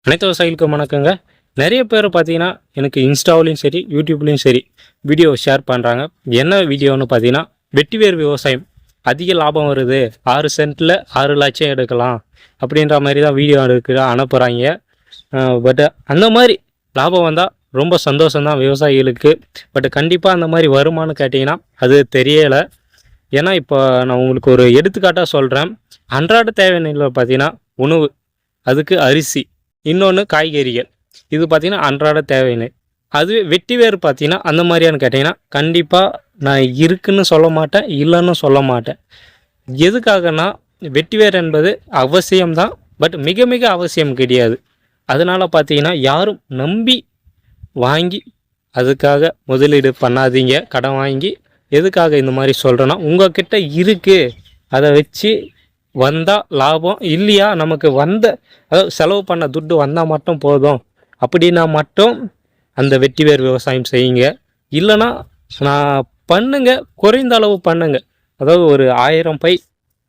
அனைத்து விவசாயிகளுக்கும் வணக்கங்க. நிறைய பேர் பார்த்தீங்கன்னா எனக்கு இன்ஸ்டாவிலையும் சரி யூடியூப்லேயும் சரி வீடியோ ஷேர் பண்ணுறாங்க. என்ன வீடியோன்னு பார்த்தீங்கன்னா வெட்டிவேர் விவசாயம் அதிக லாபம் வருது, 6 சென்ட்டில் 6 லட்சம் எடுக்கலாம் அப்படின்ற மாதிரி தான் வீடியோ அனுப்புகிறாங்க. பட் அந்த மாதிரி லாபம் வந்தால் ரொம்ப சந்தோஷம்தான் விவசாயிகளுக்கு. பட் கண்டிப்பாக அந்த மாதிரி வருமானு கேட்டிங்கன்னா அது தெரியலை. ஏன்னா இப்போ நான் உங்களுக்கு ஒரு எடுத்துக்காட்டாக சொல்கிறேன். அன்றாட தேவையான பார்த்தீங்கன்னா உணவு, அதுக்கு அரிசி, இன்னொன்று காய்கறிகள், இது பார்த்திங்கன்னா அன்றாட தேவைன்னு. அதுவே வெட்டி வேறு பார்த்திங்கன்னா அந்த மாதிரியான்னு கேட்டிங்கன்னா கண்டிப்பாக நான் இருக்குன்னு சொல்ல மாட்டேன், இல்லைன்னு சொல்ல மாட்டேன். எதுக்காகனா வெட்டி வேறு என்பது அவசியம்தான், பட் மிக மிக அவசியம் கிடையாது. அதனால் பார்த்திங்கன்னா யாரும் நம்பி வாங்கி அதுக்காக முதலீடு பண்ணாதீங்க. கடன் வாங்கி எதுக்காக இந்த மாதிரி சொல்கிறேன்னா, உங்கள்கிட்ட இருக்குது, அதை வச்சு வந்தால் லாபம், இல்லையா நமக்கு அதாவது செலவு பண்ண துட்டு வந்தால் மட்டும் போதும் அப்படின்னா மட்டும் அந்த வெட்டிவேர் விவசாயம் செய்யுங்க. இல்லைன்னா நான் பண்ணுங்க, குறைந்த அளவு பண்ணுங்க. அதாவது ஒரு 1000 பை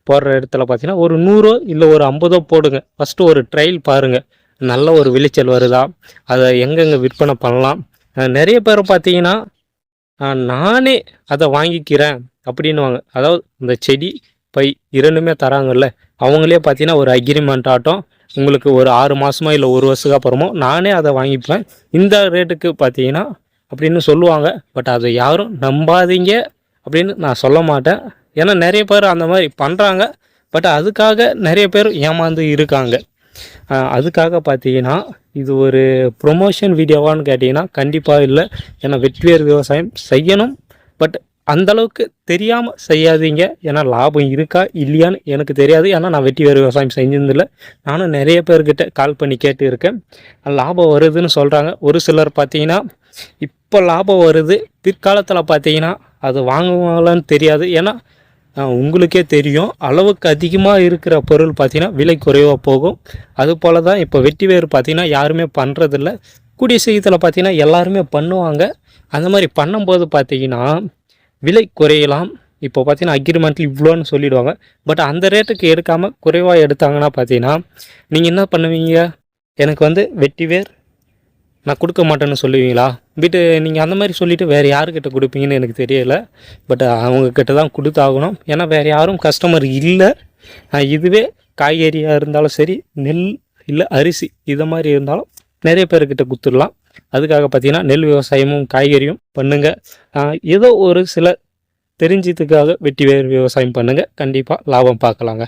போடுற இடத்துல பார்த்தீங்கன்னா ஒரு 100 இல்லை ஒரு 50 போடுங்க. ஃபஸ்ட்டு ஒரு ட்ரையல் பாருங்கள், நல்ல ஒரு விளைச்சல் வருதா, அதை எங்கெங்கே விற்பனை பண்ணலாம். நிறைய பேர் பார்த்தீங்கன்னா நானே அதை வாங்கிக்கிறேன் அப்படின்வாங்க. அதாவது இந்த செடி பை இரண்டுமே தராங்கல்ல, அவங்களே பார்த்தீங்கன்னா ஒரு அக்ரிமெண்ட் ஆட்டம் உங்களுக்கு ஒரு 6 மாதமோ இல்லை 1 வருஷத்துக்கு அப்புறமோ நானே அதை வாங்கிப்பேன் இந்த ரேட்டுக்கு பார்த்தீங்கன்னா அப்படின்னு சொல்லுவாங்க. பட் அதை யாரும் நம்பாதீங்க அப்படின்னு நான் சொல்ல மாட்டேன். ஏன்னா நிறைய பேர் அந்த மாதிரி பண்ணுறாங்க. பட் அதுக்காக நிறைய பேர் ஏமாந்து இருக்காங்க. அதுக்காக பார்த்தீங்கன்னா இது ஒரு ப்ரொமோஷன் வீடியோவான்னு கேட்டிங்கன்னா கண்டிப்பாக இல்லை. ஏன்னா வெற்றிவேர் விவசாயம் செய்யணும், பட் அந்தளவுக்கு தெரியாமல் செய்யாதீங்க. ஏன்னா லாபம் இருக்கா இல்லையான்னு எனக்கு தெரியாது. ஏன்னா நான் வெட்டி வேறு விவசாயம் செஞ்சதில்லை. நானும் நிறைய பேர்கிட்ட கால் பண்ணி கேட்டு இருக்கேன், லாபம் வருதுன்னு சொல்கிறாங்க. ஒரு சிலர் பார்த்தீங்கன்னா இப்போ லாபம் வருது, பிற்காலத்தில் பார்த்தீங்கன்னா அது வாங்குவாங்களான்னு தெரியாது. ஏன்னா உங்களுக்கே தெரியும், அளவுக்கு அதிகமாக இருக்கிற பொருள் பார்த்திங்கன்னா விலை குறைவாக போகும். அதுபோல் தான் இப்போ வெட்டி வேறு பார்த்திங்கன்னா யாருமே பண்ணுறதில்ல. கூடிய சீக்கிரத்தில் பார்த்திங்கன்னா எல்லாருமே பண்ணுவாங்க. அந்த மாதிரி பண்ணும்போது பார்த்திங்கன்னா விலை குறையலாம். இப்போ பார்த்தீங்கன்னா அக்ரிமெண்ட்டில் இவ்வளோன்னு சொல்லிவிடுவாங்க. பட் அந்த ரேட்டுக்கு எடுக்காமல் குறைவாக எடுத்தாங்கன்னா பார்த்தீங்கன்னா நீங்கள் என்ன பண்ணுவீங்க? எனக்கு வெட்டிவேர் நான் கொடுக்க மாட்டேன்னு சொல்லுவீங்களா? நீங்கள் அந்த மாதிரி சொல்லிவிட்டு வேறு யாருக்கிட்ட கொடுப்பீங்கன்னு எனக்கு தெரியலை. பட் அவங்கக்கிட்ட தான் கொடுத்தாகணும். ஏன்னா வேறு யாரும் கஸ்டமர் இல்லை. இதுவே காய்கறியாக இருந்தாலும் சரி, நெல் இல்லை அரிசி இதை மாதிரி இருந்தாலும் நிறைய பேர்கிட்ட கொடுத்துடலாம். அதுக்காக பார்த்தீங்கன்னா நெல் விவசாயமும் காய்கறியும் பண்ணுங்கள். ஏதோ ஒரு சில தெரிஞ்சதுக்காக வெட்டி வேறு விவசாயம் பண்ணுங்கள், கண்டிப்பாக லாபம் பார்க்கலாங்க.